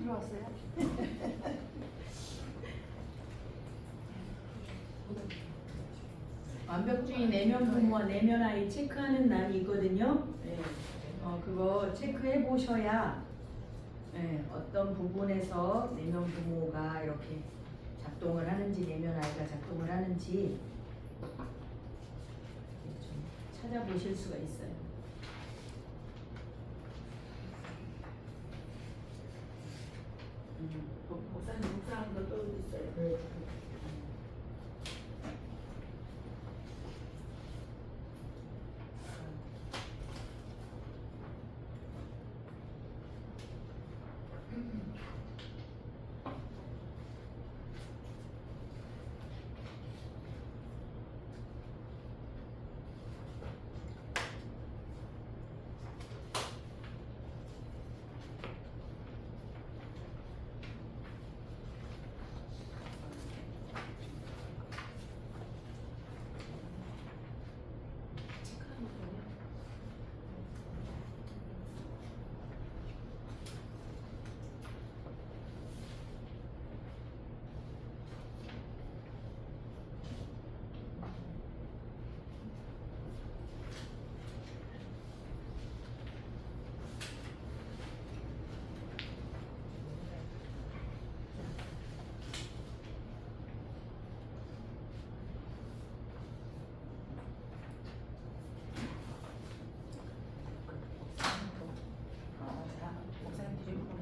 들어왔어요? 완벽주의 내면 부모와 내면 아이 체크하는 날이 있거든요. 네. 그거 체크해 보셔야 어떤 부분에서 내면 부모가 이렇게 작동을 하는지 내면 아이가 작동을 하는지 좀 찾아보실 수가 있어요. 목사님 묵상한 것도 있어요. 체크하는 거요. 자, 목사님 드리고.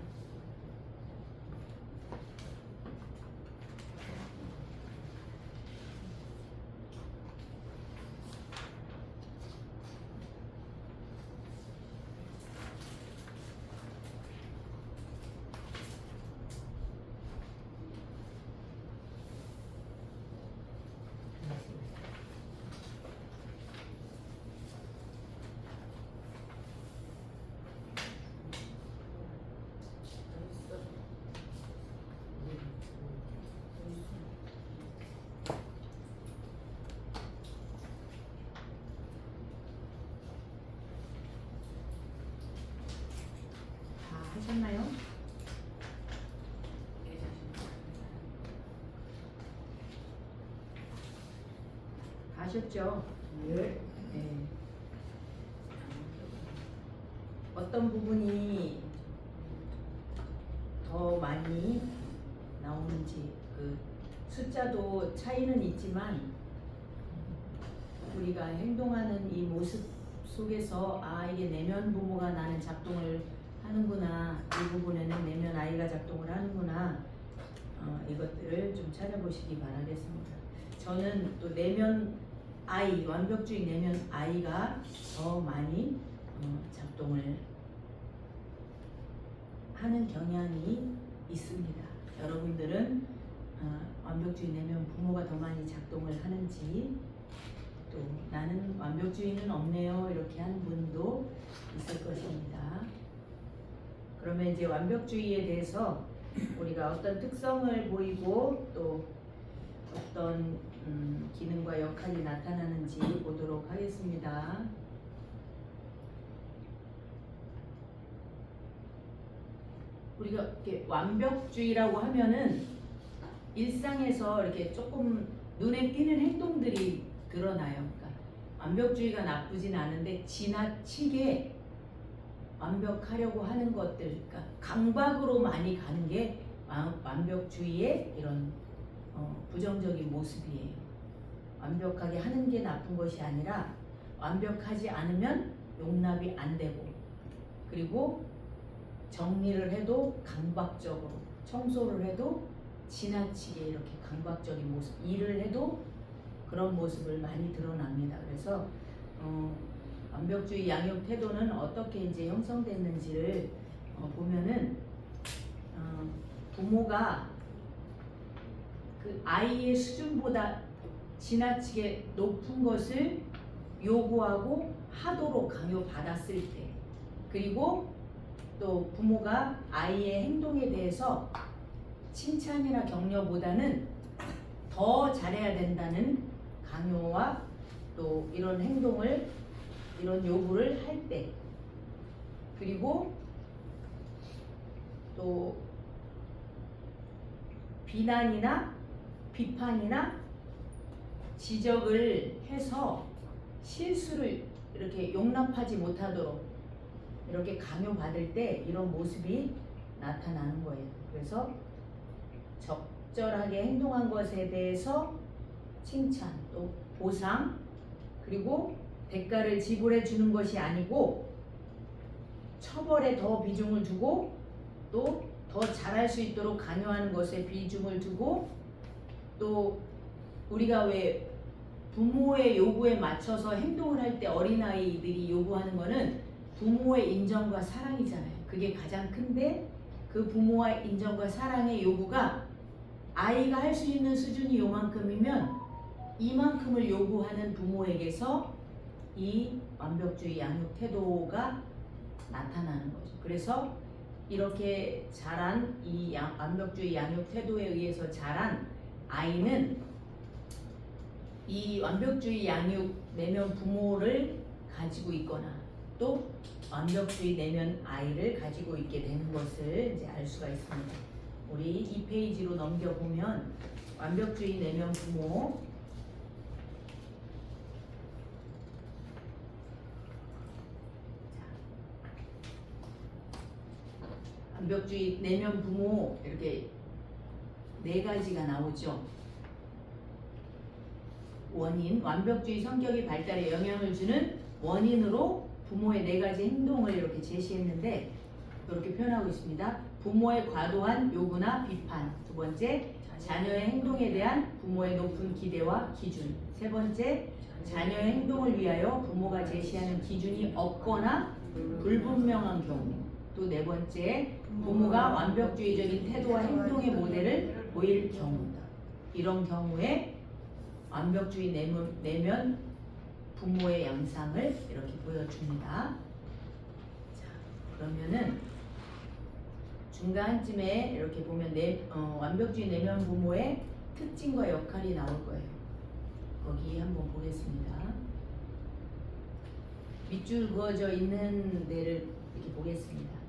다 하셨나요? 다 하셨죠? 네. 네. 어떤 부분이 더 많이 나오는지 그 숫자도 차이는 있지만 우리가 행동하는 이 모습 속에서 이게 내면 부모가 나는 작동을 하는구나, 이 부분에는 내면 아이가 작동을 하는구나, 이것들을 좀 찾아보시기 바라겠습니다. 저는 또 내면 아이, 완벽주의 내면 아이가 더 많이 작동을 하는 경향이 있습니다. 여러분들은 완벽주의 내면 부모가 더 많이 작동을 하는지, 또 나는 완벽주의는 없네요 이렇게 하는 분도 있을 것입니다. 그러면 이제 완벽주의에 대해서 우리가 어떤 특성을 보이고 또 어떤 기능과 역할이 나타나는지 보도록 하겠습니다. 우리가 이렇게 완벽주의라고 하면은 일상에서 이렇게 조금 눈에 띄는 행동들이 드러나요. 그러니까 완벽주의가 나쁘진 않은데 지나치게 완벽하려고 하는 것들, 그러니까 강박으로 많이 가는 게 완벽주의의 이런 부정적인 모습이에요. 완벽하게 하는 게 나쁜 것이 아니라 완벽하지 않으면 용납이 안 되고, 그리고 정리를 해도 강박적으로, 청소를 해도 지나치게 이렇게 강박적인 모습, 일을 해도 그런 모습을 많이 드러납니다. 그래서 완벽주의 양육 태도는 어떻게 이제 형성됐는지를 보면은 부모가 그 아이의 수준보다 지나치게 높은 것을 요구하고 하도록 강요받았을 때, 그리고 또 부모가 아이의 행동에 대해서 칭찬이나 격려보다는 더 잘해야 된다는 강요와 또 이런 행동을, 이런 요구를 할 때, 그리고 또 비난이나 비판이나 지적을 해서 실수를 이렇게 용납하지 못하도록 이렇게 강요받을 때 이런 모습이 나타나는 거예요. 그래서 적절하게 행동한 것에 대해서 칭찬, 또 보상, 그리고 대가를 지불해 주는 것이 아니고 처벌에 더 비중을 두고 또 더 잘할 수 있도록 강요하는 것에 비중을 두고 또 우리가 왜 부모의 요구에 맞춰서 행동을 할 때 어린아이들이 요구하는 거는 부모의 인정과 사랑이잖아요. 그게 가장 큰데 그 부모의 인정과 사랑의 요구가 아이가 할 수 있는 수준이 요만큼이면 이만큼을 요구하는 부모에게서 이 완벽주의 양육 태도가 나타나는 거죠. 그래서 이렇게 자란 이 완벽주의 양육 태도에 의해서 자란 아이는 이 완벽주의 양육 내면 부모를 가지고 있거나 또 완벽주의 내면 아이를 가지고 있게 되는 것을 이제 알 수가 있습니다. 우리 2페이지로 넘겨보면 완벽주의 내면 부모 완벽주의 내면 부모 이렇게 네 가지가 나오죠. 원인, 완벽주의 성격의 발달에 영향을 주는 원인으로 부모의 네 가지 행동을 이렇게 제시했는데 이렇게 표현하고 있습니다. 부모의 과도한 요구나 비판. 두 번째, 자녀의 행동에 대한 부모의 높은 기대와 기준. 세 번째, 자녀의 행동을 위하여 부모가 제시하는 기준이 없거나 불분명한 경우. 또 네 번째, 부모가 완벽주의적인 태도와 행동의 모델을 보일 경우. 이런 경우에 완벽주의 내면 부모의 양상을 이렇게 보여줍니다. 자, 그러면은 중간쯤에 이렇게 보면 완벽주의 내면 부모의 특징과 역할이 나올 거예요. 거기 한번 보겠습니다. 밑줄 그어져 있는 데를 이렇게 보겠습니다.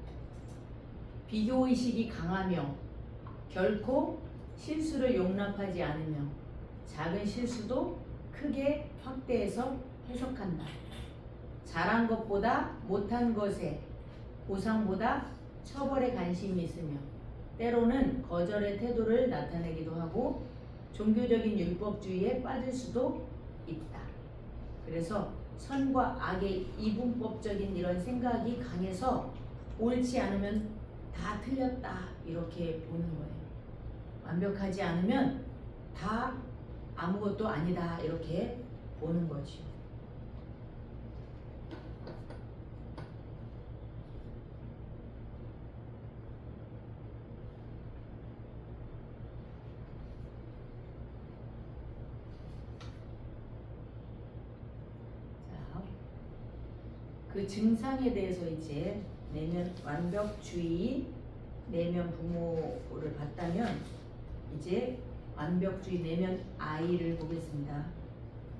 비교의식이 강하며 결코 실수를 용납하지 않으며 작은 실수도 크게 확대해서 해석한다. 잘한 것보다 못한 것에 보상보다 처벌에 관심이 있으며 때로는 거절의 태도를 나타내기도 하고 종교적인 율법주의에 빠질 수도 있다. 그래서 선과 악의 이분법적인 이런 생각이 강해서 옳지 않으면 다 틀렸다 이렇게 보는 거예요. 완벽하지 않으면 다 아무것도 아니다 이렇게 보는 거죠. 자, 그 증상에 대해서 이제 내면 완벽주의 내면 부모를 봤다면 이제 완벽주의 내면 아이를 보겠습니다.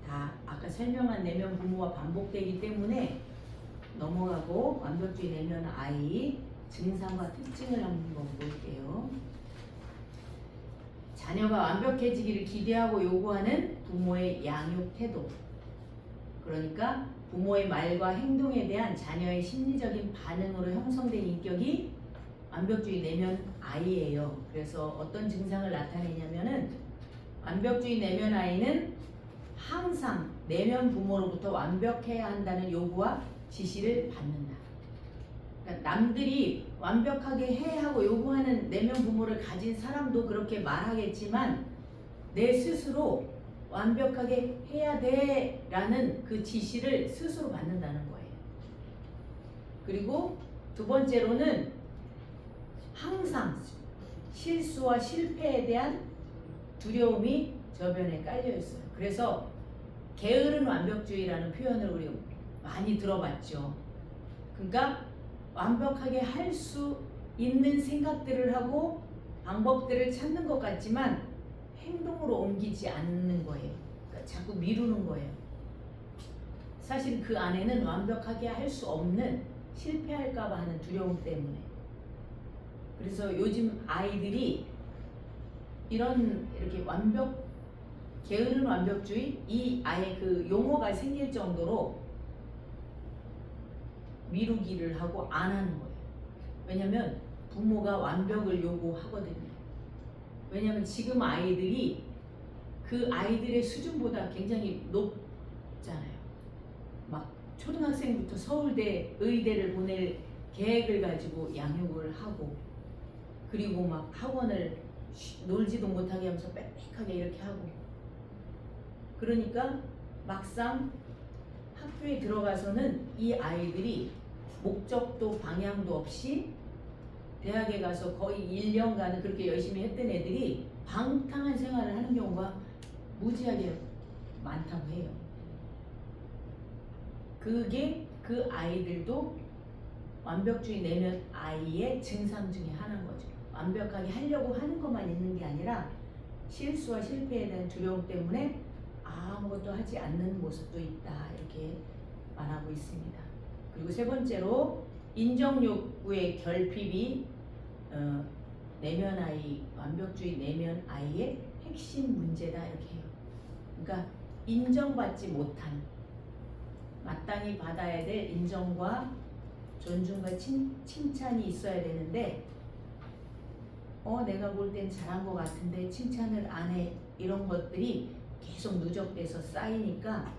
다 아까 설명한 내면 부모와 반복되기 때문에 넘어가고 완벽주의 내면 아이 증상과 특징을 한번 볼게요. 자녀가 완벽해지기를 기대하고 요구하는 부모의 양육 태도. 그러니까 부모의 말과 행동에 대한 자녀의 심리적인 반응으로 형성된 인격이 완벽주의 내면 아이예요. 그래서 어떤 증상을 나타내냐면은 완벽주의 내면 아이는 항상 내면 부모로부터 완벽해야 한다는 요구와 지시를 받는다. 그러니까 남들이 완벽하게 해야 하고 요구하는 내면 부모를 가진 사람도 그렇게 말하겠지만 내 스스로 완벽하게 해야 돼 라는 그 지시를 스스로 받는다는 거예요. 그리고 두 번째로는 항상 실수와 실패에 대한 두려움이 저변에 깔려 있어요. 그래서 게으른 완벽주의라는 표현을 우리 많이 들어봤죠. 그러니까 완벽하게 할 수 있는 생각들을 하고 방법들을 찾는 것 같지만 행동으로 옮기지 않는 거예요. 그러니까 자꾸 미루는 거예요. 사실 그 안에는 완벽하게 할 수 없는 실패할까 봐 하는 두려움 때문에. 그래서 요즘 아이들이 이런 이렇게 게으른 완벽주의 이 아예 그 용어가 생길 정도로 미루기를 하고 안 하는 거예요. 왜냐면 부모가 완벽을 요구하거든요. 왜냐면 지금 아이들이 그 아이들의 수준보다 굉장히 높잖아요. 막 초등학생부터 서울대, 의대를 보낼 계획을 가지고 양육을 하고, 그리고 막 학원을 놀지도 못하게 하면서 빽빽하게 이렇게 하고, 그러니까 막상 학교에 들어가서는 이 아이들이 목적도 방향도 없이 대학에 가서 거의 1년간은 그렇게 열심히 했던 애들이 방탕한 생활을 하는 경우가 무지하게 많다고 해요. 그게 그 아이들도 완벽주의 내면 아이의 증상 중에 하나인 거죠. 완벽하게 하려고 하는 것만 있는 게 아니라 실수와 실패에 대한 두려움 때문에 아무것도 하지 않는 모습도 있다, 이렇게 말하고 있습니다. 그리고 세 번째로 인정 욕구의 결핍이 내면 아이, 완벽주의 내면 아이의 핵심 문제다, 이렇게 해요. 그러니까 인정받지 못한, 마땅히 받아야 될 인정과 존중과 칭찬이 있어야 되는데, 내가 볼 땐 잘한 것 같은데 칭찬을 안 해, 이런 것들이 계속 누적돼서 쌓이니까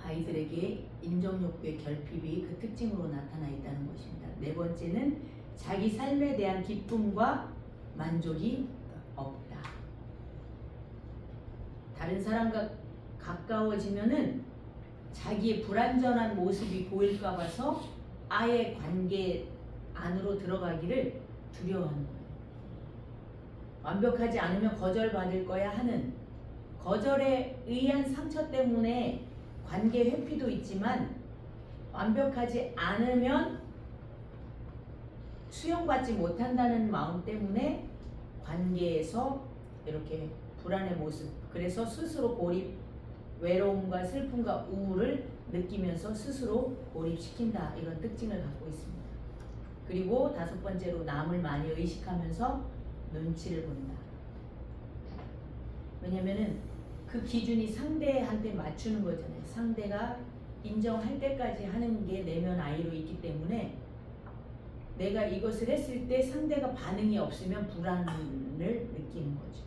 아이들에게 인정욕구의 결핍이 그 특징으로 나타나 있다는 것입니다. 네 번째는 자기 삶에 대한 기쁨과 만족이 없다. 다른 사람과 가까워지면은 자기의 불완전한 모습이 보일까 봐서 아예 관계 안으로 들어가기를 두려워하는 거예요. 완벽하지 않으면 거절받을 거야 하는 거절에 의한 상처 때문에 관계 회피도 있지만, 완벽하지 않으면 수용받지 못한다는 마음 때문에 관계에서 이렇게 불안의 모습, 그래서 스스로 고립, 외로움과 슬픔과 우울을 느끼면서 스스로 고립시킨다, 이런 특징을 갖고 있습니다. 그리고 다섯 번째로 남을 많이 의식하면서 눈치를 본다. 왜냐면은 그 기준이 상대한테 맞추는 거잖아요. 상대가 인정할 때까지 하는 게 내면 아이로 있기 때문에 내가 이것을 했을 때 상대가 반응이 없으면 불안을 느끼는 거죠.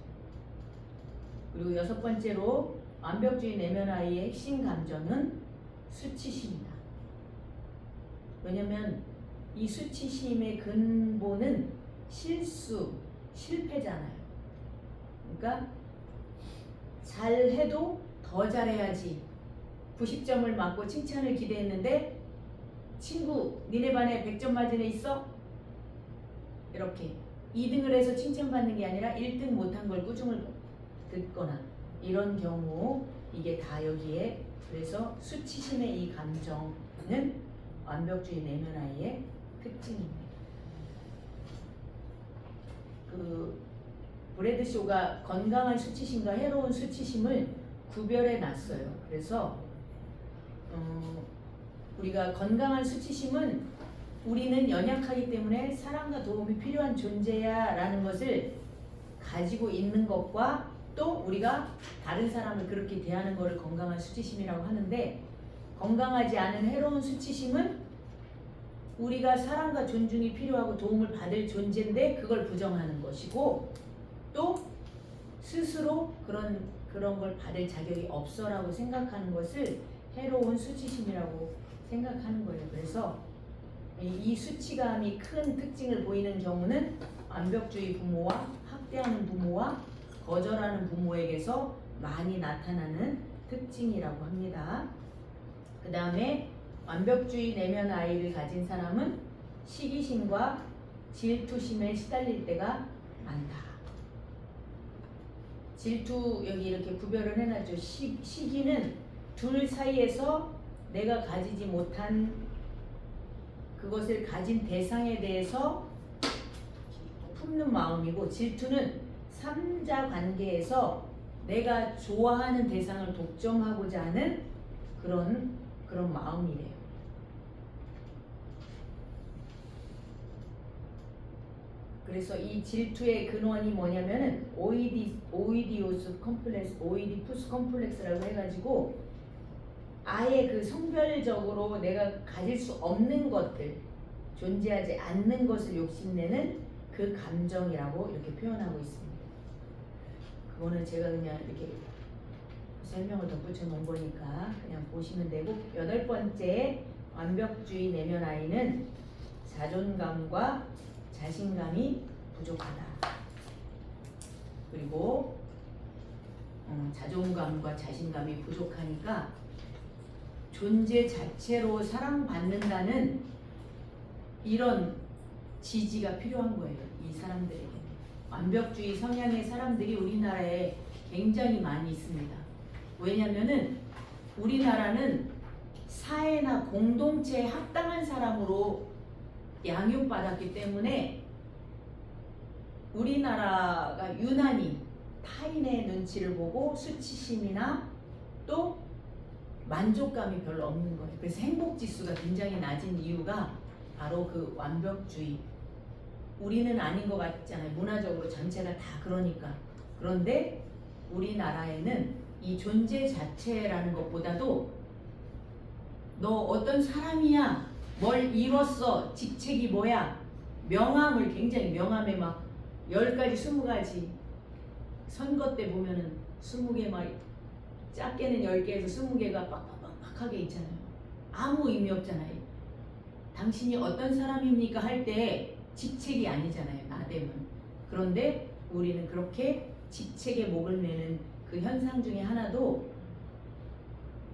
그리고 여섯 번째로 완벽주의 내면 아이의 핵심 감정은 수치심이다. 왜냐면 이 수치심의 근본은 실패잖아요. 그러니까 잘해도 더 잘해야지. 90점을 맞고 칭찬을 기대했는데 친구 니네 반에 100점 맞은 애 있어? 이렇게 2등을 해서 칭찬받는 게 아니라 1등 못한 걸 꾸중을 듣거나 이런 경우, 이게 다 여기에, 그래서 수치심의 이 감정은 완벽주의 내면 아이의 특징입니다. 브래드 쇼가 건강한 수치심과 해로운 수치심을 구별해 놨어요. 그래서 우리가 건강한 수치심은 우리는 연약하기 때문에 사랑과 도움이 필요한 존재야 라는 것을 가지고 있는 것과, 또 우리가 다른 사람을 그렇게 대하는 것을 건강한 수치심이라고 하는데, 건강하지 않은 해로운 수치심은 우리가 사랑과 존중이 필요하고 도움을 받을 존재인데 그걸 부정하는 것이고, 또 스스로 그런 걸 받을 자격이 없어라고 생각하는 것을 해로운 수치심이라고 생각하는 거예요. 그래서 이 수치감이 큰 특징을 보이는 경우는 완벽주의 부모와 학대하는 부모와 거절하는 부모에게서 많이 나타나는 특징이라고 합니다. 그 다음에 완벽주의 내면 아이를 가진 사람은 시기심과 질투심에 시달릴 때가 많다. 질투, 여기 이렇게 구별을 해놨죠. 시기는 둘 사이에서 내가 가지지 못한 그것을 가진 대상에 대해서 품는 마음이고, 질투는 3자 관계에서 내가 좋아하는 대상을 독점하고자 하는 그런 마음이래요. 그래서 이 질투의 근원이 뭐냐면은 오이디푸스 컴플렉스라고 해가지고 아예 그 성별적으로 내가 가질 수 없는 것들, 존재하지 않는 것을 욕심내는 그 감정이라고 이렇게 표현하고 있습니다. 그거는 제가 그냥 이렇게 설명을 덧붙여 놓은 거니까 그냥 보시면 되고, 8번째 완벽주의 내면 아이는 자존감과 자신감이 부족하다. 그리고 자존감과 자신감이 부족하니까 존재 자체로 사랑받는다는 이런 지지가 필요한 거예요. 이 사람들에게. 완벽주의 성향의 사람들이 우리나라에 굉장히 많이 있습니다. 왜냐면은 우리나라는 사회나 공동체에 합당한 사람으로 양육받았기 때문에 우리나라가 유난히 타인의 눈치를 보고 수치심이나 또 만족감이 별로 없는 거예요. 그래서 행복지수가 굉장히 낮은 이유가 바로 그 완벽주의. 우리는 아닌 것 같잖아요. 문화적으로 전체가 다 그러니까. 그런데 우리나라에는 이 존재 자체라는 것보다도 너 어떤 사람이야, 뭘 이뤘어, 직책이 뭐야, 명함을 굉장히 명함에 막 10가지 20가지, 선거 때 보면은 20개 막 작게는 10개에서 20개가 빡빡빡하게 있잖아요. 아무 의미 없잖아요. 당신이 어떤 사람입니까 할 때 직책이 아니잖아요. 나대면. 그런데 우리는 그렇게 직책에 목을 매는 그 현상 중에 하나도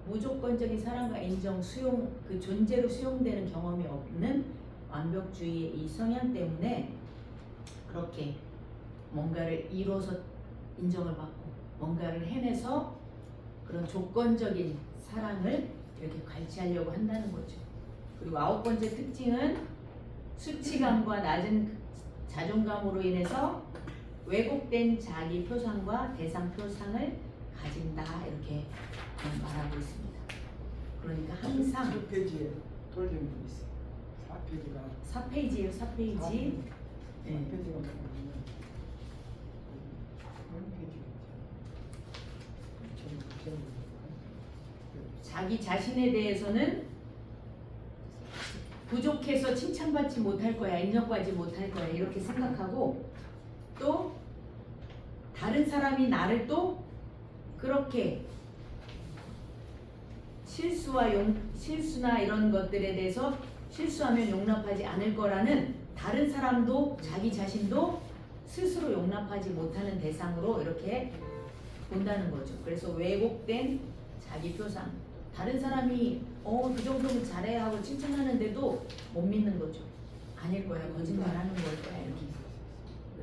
무조건적인 사랑과 인정, 수용, 그 존재로 수용되는 경험이 없는 완벽주의의 이 성향 때문에 그렇게 뭔가를 이뤄서 인정을 받고 뭔가를 해내서 그런 조건적인 사랑을 이렇게 갈취하려고 한다는 거죠. 그리고 9번째 특징은 수치감과 낮은 자존감으로 인해서 왜곡된 자기 표상과 대상 표상을 가진다, 이렇게 말하고 있습니다. 그러니까 항상 4페이지에 돌리는 분 있어요. 4페이지가 4페이지예요. 4페이지. 4페이지가 뭐냐면 자기 자신에 대해서는 부족해서 칭찬받지 못할 거야, 인정받지 못할 거야, 이렇게 생각하고, 또 다른 사람이 나를 또 그렇게 실수나 이런 것들에 대해서 실수하면 용납하지 않을 거라는, 다른 사람도 자기 자신도 스스로 용납하지 못하는 대상으로 이렇게 본다는 거죠. 그래서 왜곡된 자기 표상, 다른 사람이 그 정도면 잘해 하고 칭찬하는데도 못 믿는 거죠. 아닐 거야, 거짓말하는 걸 거야,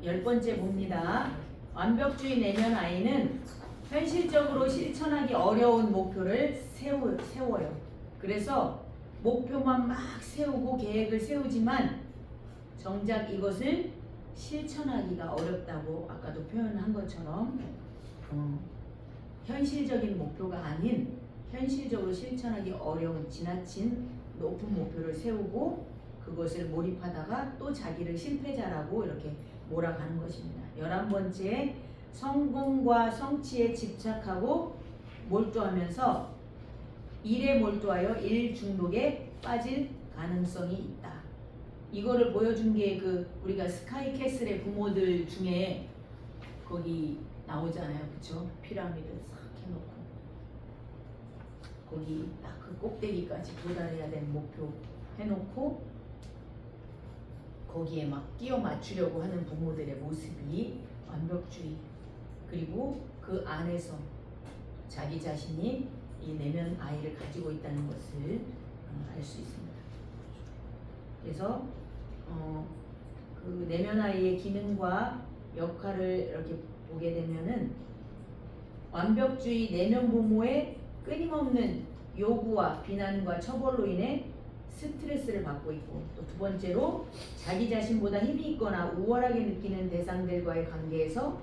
이렇게. 10번째 봅니다. 완벽주의 내면 아이는 현실적으로 실천하기 어려운 목표를 세워요. 그래서 목표만 막 세우고 계획을 세우지만 정작 이것을 실천하기가 어렵다고 아까도 표현한 것처럼 현실적인 목표가 아닌 현실적으로 실천하기 어려운 지나친 높은 목표를 세우고 그것을 몰입하다가 또 자기를 실패자라고 이렇게 몰아가는 것입니다. 11번째, 성공과 성취에 집착하고 몰두하면서 일에 몰두하여 일 중독에 빠질 가능성이 있다. 이거를 보여준 게 그 우리가 스카이캐슬의 부모들 중에 거기 나오잖아요. 그쵸? 피라미드 싹 해놓고 거기 딱 그 꼭대기까지 도달해야 되는 목표 해놓고 거기에 막 끼워 맞추려고 하는 부모들의 모습이 완벽주의, 그리고 그 안에서 자기 자신이 이 내면 아이를 가지고 있다는 것을 알 수 있습니다. 그래서 그 내면 아이의 기능과 역할을 이렇게 보게 되면은 완벽주의 내면 부모의 끊임없는 요구와 비난과 처벌로 인해 스트레스를 받고 있고, 또 두 번째로 자기 자신보다 힘이 있거나 우월하게 느끼는 대상들과의 관계에서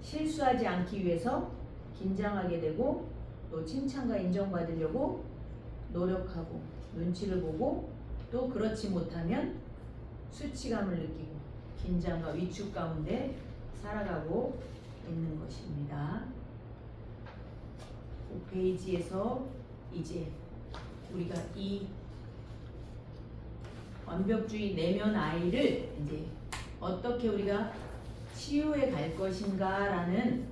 실수하지 않기 위해서 긴장하게 되고, 또 칭찬과 인정받으려고 노력하고 눈치를 보고, 또 그렇지 못하면 수치감을 느끼고 긴장과 위축 가운데 살아가고 있는 것입니다. 5페이지에서 이제 우리가 이 완벽주의 내면 아이를 이제 어떻게 우리가 치유해 갈 것인가라는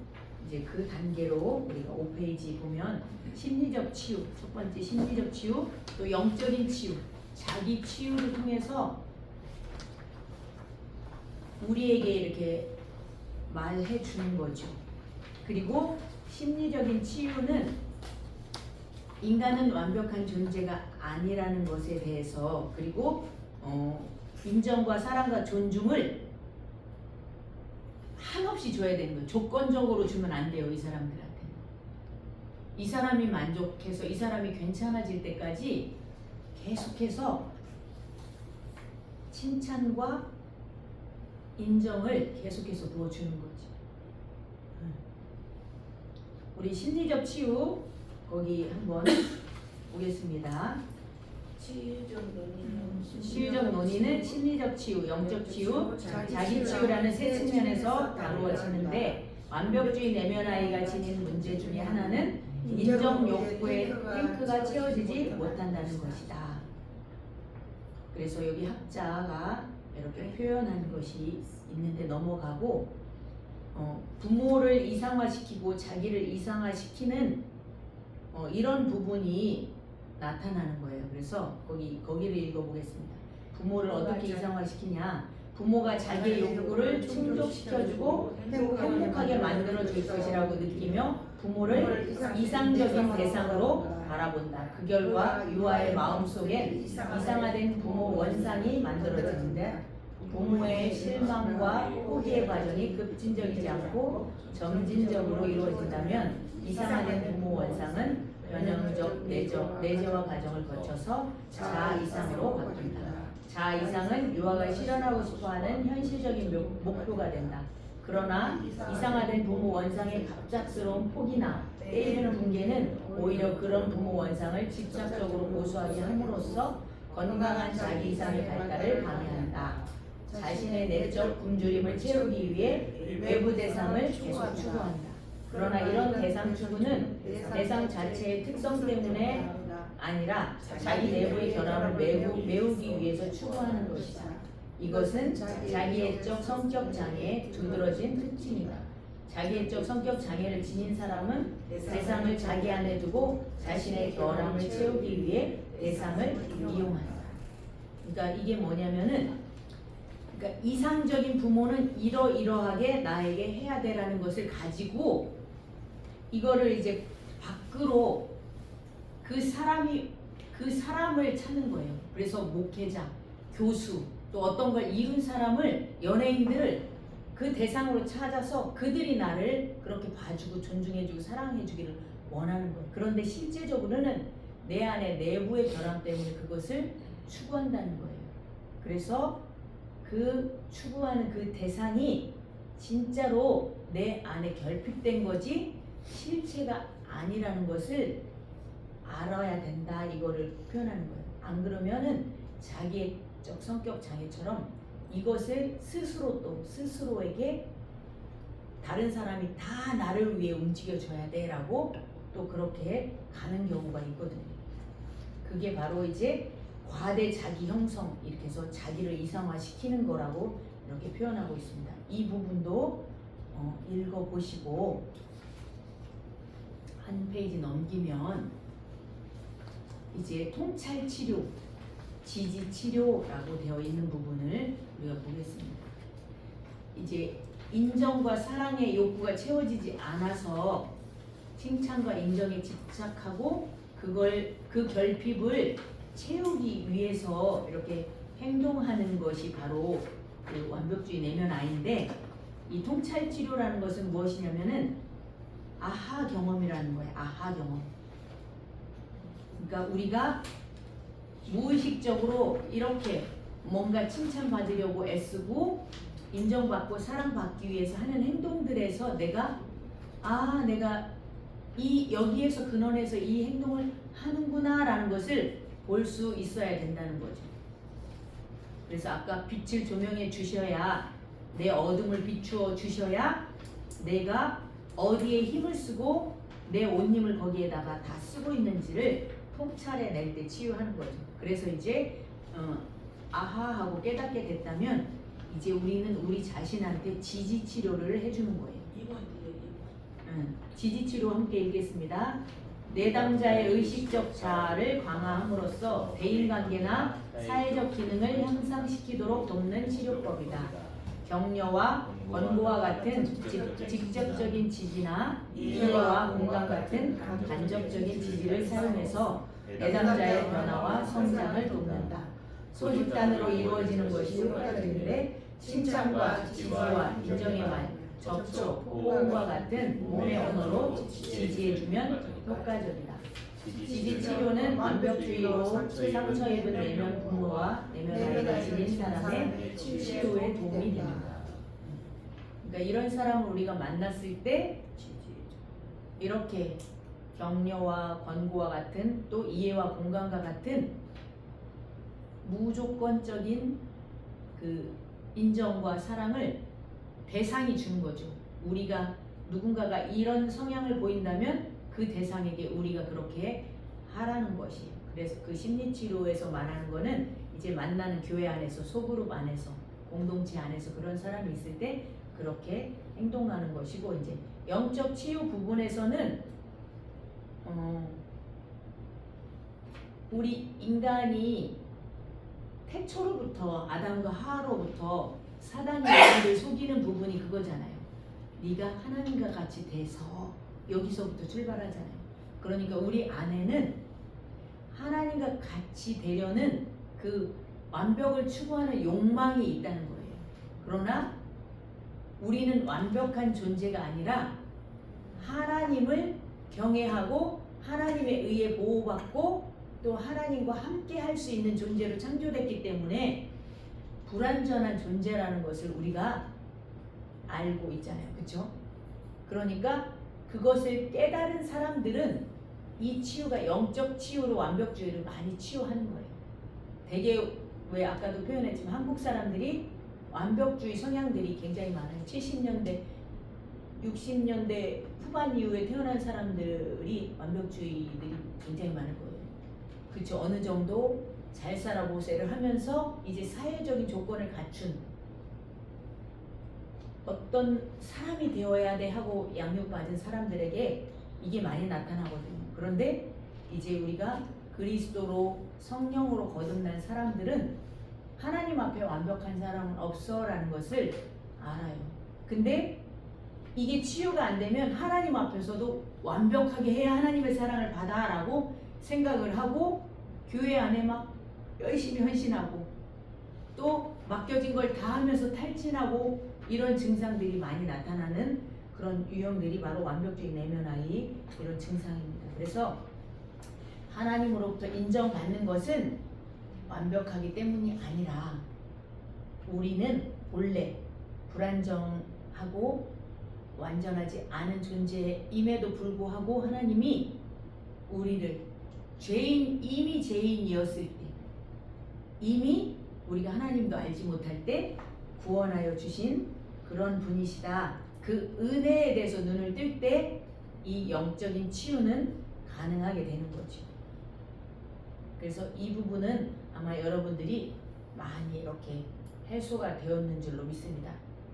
이제 그 단계로 우리가 5페이지 보면 심리적 치유, 첫 번째 심리적 치유, 또 영적인 치유, 자기 치유를 통해서 우리에게 이렇게 말해 주는 거죠. 그리고 심리적인 치유는 인간은 완벽한 존재가 아니라는 것에 대해서, 그리고 인정과 사랑과 존중을 한없이 줘야 되는 거예요. 조건적으로 주면 안 돼요. 이 사람들한테. 이 사람이 만족해서 이 사람이 괜찮아질 때까지 계속해서 칭찬과 인정을 계속해서 부어주는 거지. 우리 심리적 치유 거기 한번 보겠습니다. 치유적 논의는 심리적 치유, 영적 치유, 자기 치유라는 세 측면에서 다루어지는데, 완벽주의 내면 아이가 지닌 문제 중에 하나는 인정 욕구의 탱크가 채워지지 못한다는 것이다. 그래서 여기 학자가 이렇게 표현한 것이 있는데 넘어가고, 부모를 이상화시키고 자기를 이상화시키는 이런 부분이 나타나는 거예요. 그래서 거기를 읽어보겠습니다. 부모를 어떻게 이상화시키냐? 부모가 자기의 욕구를 충족시켜주고 행복하게 만들어줄 것이라고 느끼며 부모를 이상적인 대상으로 바라본다. 그 결과 유아의 마음속에 이상화된 부모 원상이 만들어지는데, 부모의 실망과 포기의 과정이 급진적이지 않고 점진적으로 이루어진다면 이상화된 부모 원상은 변형적 내재화 과정을 거쳐서 자아 이상으로 바뀐다. 자아 이상은 유아가 실현하고 싶어하는 현실적인 목표가 된다. 그러나 이상화된 부모 원상의 갑작스러운 포기나 때이르는 붕괴는 오히려 그런 부모 원상을 집착적으로 고수하게 함으로써 건강한 자기 이상의 발달을 방해한다. 자신의 내적 굶주림을 채우기 위해 외부 대상을 계속 추구한다. 그러나 이런 대상 추구는 대상 자체의 특성 때문에 아니라 자기 내부의 결함을 메우기 위해서 추구하는 것이다. 이것은 자기애적 성격 장애의 두드러진 특징이다. 자기애적 성격 장애를 지닌 사람은 대상을 자기 안에 두고 자신의 결함을 채우기 위해 대상을 이용한다. 그러니까 이게 뭐냐면은, 그러니까 이상적인 부모는 이러이러하게 나에게 해야 되라는 것을 가지고 이거를 이제 밖으로 그 사람을 찾는 거예요. 그래서 목회자, 교수, 또 어떤 걸 이룬 사람을, 연예인들을 그 대상으로 찾아서 그들이 나를 그렇게 봐주고 존중해주고 사랑해주기를 원하는 거예요. 그런데 실제적으로는 내 안에 내부의 결함 때문에 그것을 추구한다는 거예요. 그래서 그 추구하는 그 대상이 진짜로 내 안에 결핍된 거지 실체가 아니라는 것을 알아야 된다, 이거를 표현하는 거예요. 안 그러면은 자기애적 성격 장애처럼 이것을 스스로에게 다른 사람이 다 나를 위해 움직여줘야 돼라고 또 그렇게 가는 경우가 있거든요. 그게 바로 이제 과대 자기 형성, 이렇게 해서 자기를 이상화시키는 거라고 이렇게 표현하고 있습니다. 이 부분도 읽어보시고 한 페이지 넘기면 이제 통찰치료, 지지치료라고 되어 있는 부분을 우리가 보겠습니다. 이제 인정과 사랑의 욕구가 채워지지 않아서 칭찬과 인정에 집착하고 그 결핍을 채우기 위해서 이렇게 행동하는 것이 바로 그 완벽주의 내면 아이인데, 이 통찰치료라는 것은 무엇이냐면은 아하 경험이라는 거예요. 아하 경험. 그러니까 우리가 무의식적으로 이렇게 뭔가 칭찬받으려고 애쓰고 인정받고 사랑받기 위해서 하는 행동들에서 내가 여기에서 근원에서 이 행동을 하는구나 라는 것을 볼 수 있어야 된다는 거죠. 그래서 아까 빛을 조명해 주셔야 내 어둠을 비추어 주셔야 내가 어디에 힘을 쓰고 내 온 힘을 거기에다가 다 쓰고 있는지를 통찰해낼 때 치유하는 거죠. 그래서 이제 아하 하고 깨닫게 됐다면 이제 우리는 우리 자신한테 지지 치료를 해주는 거예요. 2번 드려요. 지지 치료 함께 읽겠습니다. 내담자의 의식적 자아를 강화함으로써 대인관계나 사회적 기능을 향상시키도록 돕는 치료법이다. 격려와 권고와 같은 직접적인 지지나 이해와 공감 같은 간접적인 지지를 사용해서 내담자의 변화와 성장을 돕는다. 소집단으로 이루어지는 것이 효과적인데 칭찬과 지지와 인정의 말, 접촉, 호응과 같은 몸의 언어로 지지해주면 효과적이다. 지지 치료는 완벽주의로 상처 입은 내면 부모와 내면 아이가 지닌 사람의 치유에 도움이 됩니다. 그러니까 이런 사람을 우리가 만났을 때 이렇게 격려와 권고와 같은 또 이해와 공감과 같은 무조건적인 그 인정과 사랑을 대상이 주는 거죠. 우리가 누군가가 이런 성향을 보인다면 그 대상에게 우리가 그렇게 하라는 것이에요. 그래서 그 심리치료에서 말하는 거는 이제 만나는 교회 안에서 소그룹 안에서 공동체 안에서 그런 사람이 있을 때 그렇게 행동하는 것이고 이제 영적 치유 부분에서는 우리 인간이 태초로부터 아담과 하와로부터 사단이 우리를 속이는 부분이 그거잖아요. 네가 하나님과 같이 돼서 여기서부터 출발하잖아요. 그러니까 우리 안에는 하나님과 같이 되려는 그 완벽을 추구하는 욕망이 있다는 거예요. 그러나 우리는 완벽한 존재가 아니라 하나님을 경외하고 하나님에 의해 보호받고 또 하나님과 함께 할 수 있는 존재로 창조됐기 때문에 불완전한 존재라는 것을 우리가 알고 있잖아요. 그렇죠? 그러니까 그것을 깨달은 사람들은 이 치유가 영적 치유로 완벽주의를 많이 치유하는 거예요. 되게 왜 아까도 표현했지만 한국 사람들이 완벽주의 성향들이 굉장히 많아요. 70년대, 60년대 후반 이후에 태어난 사람들이 완벽주의들이 굉장히 많을 거예요. 그렇죠? 어느 정도 잘 살아보세를 하면서 이제 사회적인 조건을 갖춘 어떤 사람이 되어야 돼 하고 양육받은 사람들에게 이게 많이 나타나거든요. 그런데 이제 우리가 그리스도로 성령으로 거듭난 사람들은 하나님 앞에 완벽한 사람은 없어라는 것을 알아요. 근데 이게 치유가 안 되면 하나님 앞에서도 완벽하게 해야 하나님의 사랑을 받아라고 생각을 하고 교회 안에 막 열심히 헌신하고 또 맡겨진 걸 다 하면서 탈진하고 이런 증상들이 많이 나타나는 그런 유형들이 바로 완벽주의 내면아이 이런 증상입니다. 그래서 하나님으로부터 인정받는 것은 완벽하기 때문이 아니라 우리는 본래 불안정하고 완전하지 않은 존재임에도 불구하고 하나님이 우리를 이미 죄인이었을 때 이미 우리가 하나님도 알지 못할 때 구원하여 주신 그런 분이시다. 그 은혜에 대해서 눈을 뜰 때 이 영적인 치유는 가능하게 되는 거죠. 그래서 이 부분은 아마 여러분들이 많이 이렇게 해소가 되었는 줄로 믿습니다.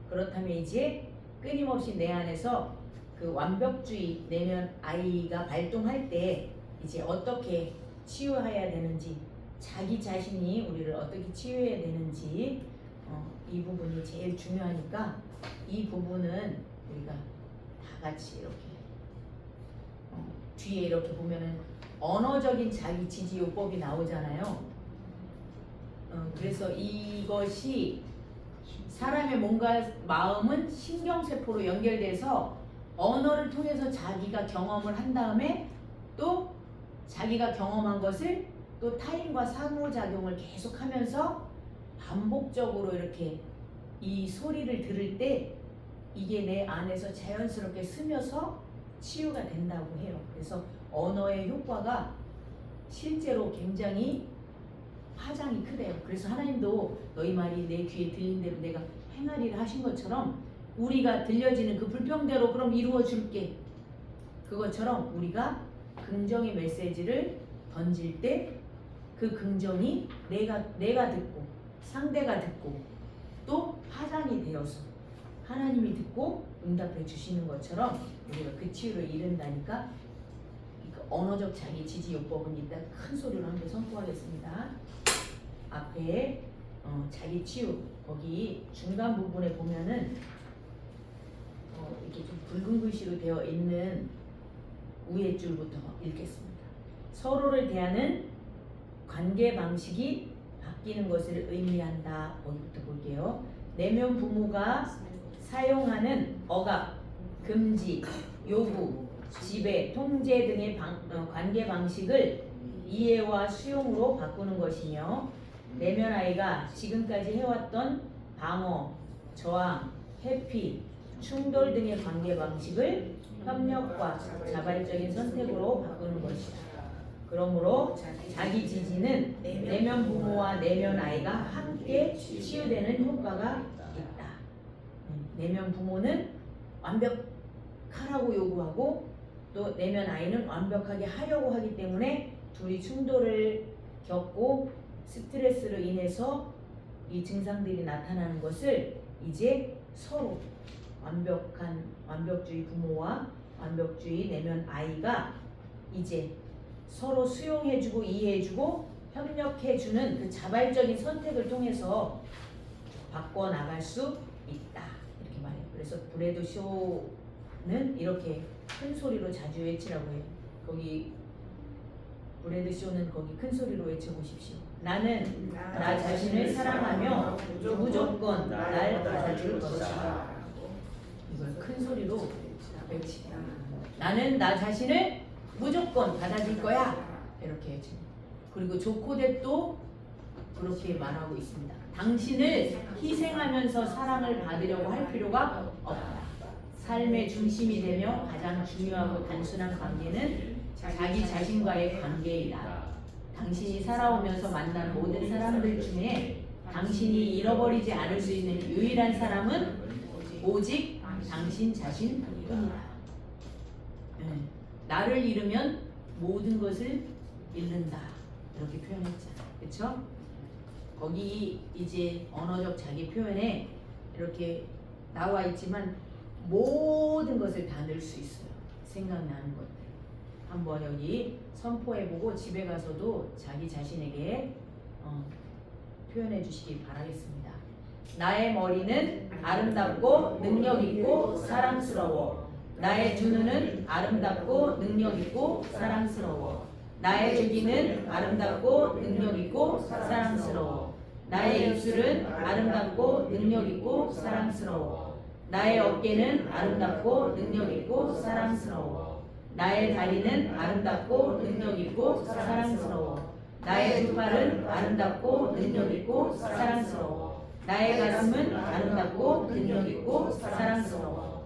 그렇다면 이제 끊임없이 내 안에서 그 완벽주의 내면 아이가 발동할 때 이제 어떻게 치유해야 되는지 자기 자신이 우리를 어떻게 치유해야 되는지 이 부분이 제일 중요하니까 이 부분은 우리가 다 같이 이렇게 뒤에 이렇게 보면은 언어적인 자기 지지 요법이 나오잖아요. 그래서 이것이 사람의 뭔가 마음은 신경세포로 연결돼서 언어를 통해서 자기가 경험을 한 다음에 또 자기가 경험한 것을 또 타인과 상호작용을 계속하면서 반복적으로 이렇게 이 소리를 들을 때 이게 내 안에서 자연스럽게 스며서 치유가 된다고 해요. 그래서 언어의 효과가 실제로 굉장히 파장이 크대요. 그래서 하나님도 너희 말이 내 귀에 들린 대로 내가 행하리라 하신 것처럼 우리가 들려지는 그 불평대로 그럼 이루어 줄게. 그것처럼 우리가 긍정의 메시지를 던질 때 그 긍정이 내가 듣고 상대가 듣고 또 파장이 되어서 하나님이 듣고 응답해 주시는 것처럼 우리가 그 치유를 이룬다니까. 언어적 자기 지지 요법은 일단 큰 소리로 한번 선포하겠습니다. 앞에 자기 치유 거기 중간 부분에 보면은 이렇게 좀 붉은 글씨로 되어 있는 위에 줄부터 읽겠습니다. 서로를 대하는 관계 방식이 바뀌는 것을 의미한다. 거기부터 볼게요. 내면 부모가 사용하는 억압, 금지, 요구, 지배, 통제 등의 관계 방식을 이해와 수용으로 바꾸는 것이며 내면 아이가 지금까지 해왔던 방어, 저항, 회피, 충돌 등의 관계 방식을 협력과 자발적인 선택으로 바꾸는 것이다. 그러므로 자기 지지는 내면 부모와 내면 아이가 함께 치유되는 효과가 있다. 내면 부모는 완벽하라고 요구하고 또 내면 아이는 완벽하게 하려고 하기 때문에 둘이 충돌을 겪고 스트레스로 인해서 이 증상들이 나타나는 것을 이제 서로 완벽주의 부모와 완벽주의 내면 아이가 이제 서로 수용해주고 이해해주고 협력해주는 그 자발적인 선택을 통해서 바꿔나갈 수 있다. 이렇게 말해요. 그래서 브래드 쇼는 이렇게 큰 소리로 자주 외치라고 해요. 거기 브래드 쇼는 거기 큰 소리로 외쳐보십시오. 나는 나 자신을 사랑하며 무조건 날 받아줄 것이다. 이걸 큰 소리로 외치다. 나는 나 자신을 무조건 받아줄 거야. 이렇게 해줘. 그리고 조코뎁도 그렇게 말하고 있습니다. 당신을 희생하면서 사랑을 받으려고 할 필요가 없다. 삶의 중심이 되며 가장 중요하고 단순한 관계는 자기 자신과의 관계이다. 당신이 살아오면서 만난 모든 사람들 중에 당신이 잃어버리지 않을 수 있는 유일한 사람은 오직 당신 자신뿐이다. 나를 잃으면 모든 것을 잃는다. 이렇게 표현했잖아. 그렇죠? 거기 이제 언어적 자기 표현에 이렇게 나와 있지만 모든 것을 다 넣을 수 있어요. 생각나는 것들. 한번 여기 선포해보고 집에 가서도 자기 자신에게 표현해 주시기 바라겠습니다. 나의 머리는 아름답고 능력있고 사랑스러워. 나의 두 눈은 아름답고 능력있고 사랑스러워. 나의 주기는 아름답고 능력있고 사랑스러워. 나의 입술은 아름답고 능력있고 사랑스러워. 나의 어깨는 아름답고 능력있고 사랑스러워. 나의 다리는 아름답고 능력있고 사랑스러워. 나의 두 팔은 아름답고 능력있고 사랑스러워. 나의 가슴은 아름답고 능력있고 사랑스러워.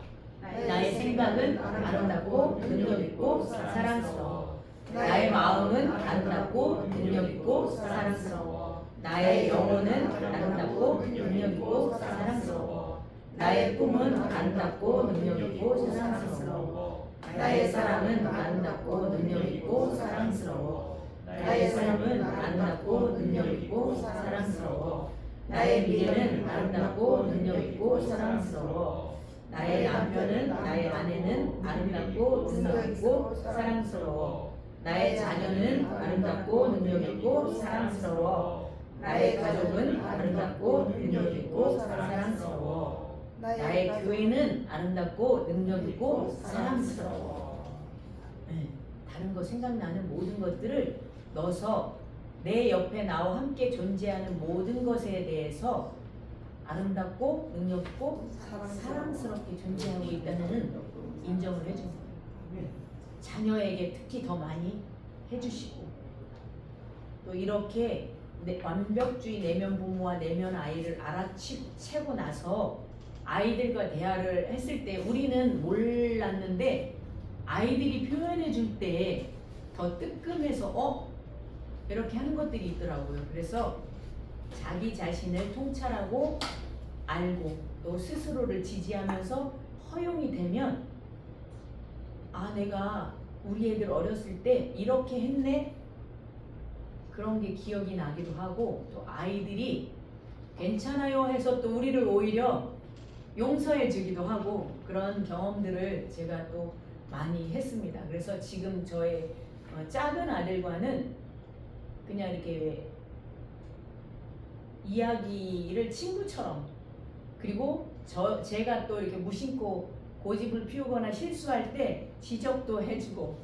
나의 생각은 아름답고 능력있고 사랑스러워. 나의 마음은 아름답고 능력있고 사랑스러워. 나의 영혼은 아름답고 능력있고 사랑스러워. 나의 꿈은 아름답고 능력있고 사랑스러워. 나의 사랑은 아름답고 능력있고 사랑스러워. 나의 삶은 아름답고 능력있고 사랑스러워. 나의 미래는 아름답고 능력있고 사랑스러워. 나의 남편은 나의 아내는 아름답고 능력있고 사랑스러워. 나의 자녀는 아름답고 능력있고 사랑스러워. 나의 가족은 아름답고 능력있고 사랑스러워. 나의 교회는 아름답고 능력있고 사랑스러워. 다른 거 생각나는 모든 것들을 넣어서 내 옆에 나와 함께 존재하는 모든 것에 대해서 아름답고 능력있고 사랑스럽게 존재하고 있다는 인정을 해주는 거예요. 자녀에게 특히 더 많이 해주시고 또 이렇게 완벽주의 내면 부모와 내면 아이를 알아채고 나서 아이들과 대화를 했을 때 우리는 몰랐는데 아이들이 표현해 줄 때 더 뜨끔해서 이렇게 하는 것들이 있더라고요. 그래서 자기 자신을 통찰하고 알고 또 스스로를 지지하면서 허용이 되면 아 내가 우리 애들 어렸을 때 이렇게 했네 그런 게 기억이 나기도 하고 또 아이들이 괜찮아요 해서 또 우리를 오히려 용서해 주기도 하고 그런 경험들을 제가 또 많이 했습니다. 그래서 지금 저의 작은 아들과는 그냥 이렇게 이야기를 친구처럼 그리고 제가 또 이렇게 무심코 고집을 피우거나 실수할 때 지적도 해주고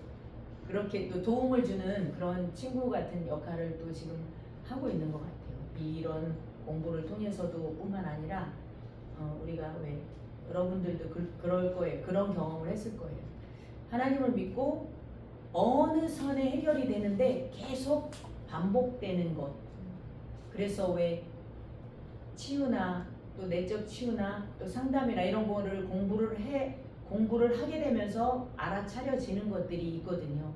그렇게 또 도움을 주는 그런 친구 같은 역할을 또 지금 하고 있는 것 같아요. 이런 공부를 통해서도 뿐만 아니라 우리가 왜 여러분들도 그럴 거예요. 그런 경험을 했을 거예요. 하나님을 믿고 어느 선에 해결이 되는데 계속 반복되는 것. 그래서 왜 치유나 또 내적 치유나 또 상담이나 이런 거를 공부를 하게 되면서 알아차려지는 것들이 있거든요.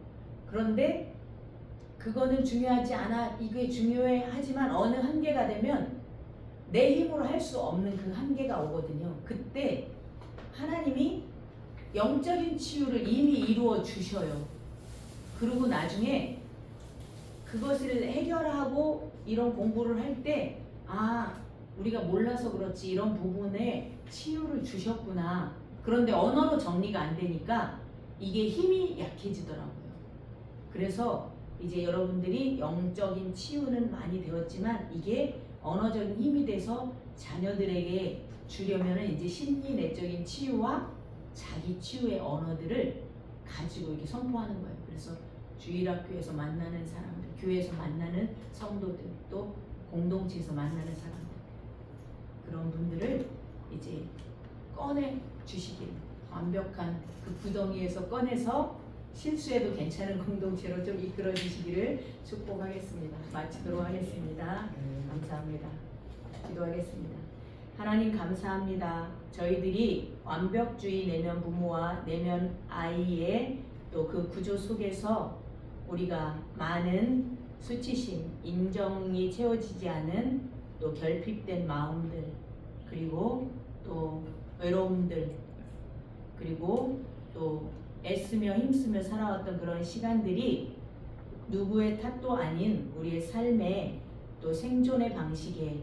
그런데 그거는 중요하지 않아. 이게 중요해 하지만 어느 한계가 되면 내 힘으로 할 수 없는 그 한계가 오거든요. 그때 하나님이 영적인 치유를 이미 이루어 주셔요. 그리고 나중에 그것을 해결하고 이런 공부를 할 때 아 우리가 몰라서 그렇지 이런 부분에 치유를 주셨구나. 그런데 언어로 정리가 안 되니까 이게 힘이 약해지더라고요. 그래서 이제 여러분들이 영적인 치유는 많이 되었지만 이게 언어적인 힘이 돼서 자녀들에게 주려면 이제 심리 내적인 치유와 자기 치유의 언어들을 가지고 이렇게 선포하는 거예요. 그래서 주일학교에서 만나는 사람들, 교회에서 만나는 성도들, 또 공동체에서 만나는 사람들 그런 분들을 이제 꺼내 주시길 완벽한 그 구덩이에서 꺼내서 실수해도 괜찮은 공동체로 좀 이끌어 주시기를 축복하겠습니다. 마치도록 하겠습니다. 감사합니다. 기도하겠습니다. 하나님 감사합니다. 저희들이 완벽주의 내면 부모와 내면 아이의 또 그 구조 속에서 우리가 많은 수치심, 인정이 채워지지 않은 또 결핍된 마음들 그리고 또 외로움들 그리고 또 애쓰며 힘쓰며 살아왔던 그런 시간들이 누구의 탓도 아닌 우리의 삶의 또 생존의 방식에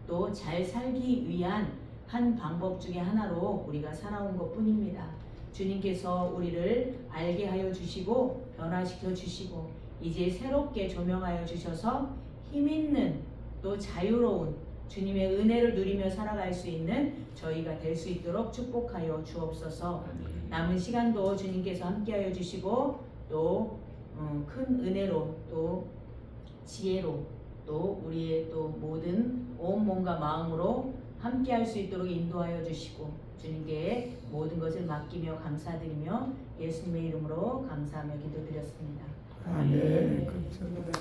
또 잘 살기 위한 한 방법 중에 하나로 우리가 살아온 것 뿐입니다. 주님께서 우리를 알게 하여 주시고 변화시켜 주시고 이제 새롭게 조명하여 주셔서 힘있는 또 자유로운 주님의 은혜를 누리며 살아갈 수 있는 저희가 될 수 있도록 축복하여 주옵소서. 남은 시간도 주님께서 함께하여 주시고 또 큰 은혜로 또 지혜로 또 우리의 또 모든 온 몸과 마음으로 함께할 수 있도록 인도하여 주시고 주님께 모든 것을 맡기며 감사드리며 예수님의 이름으로 감사하며 기도드렸습니다. 아멘. 감사합니다.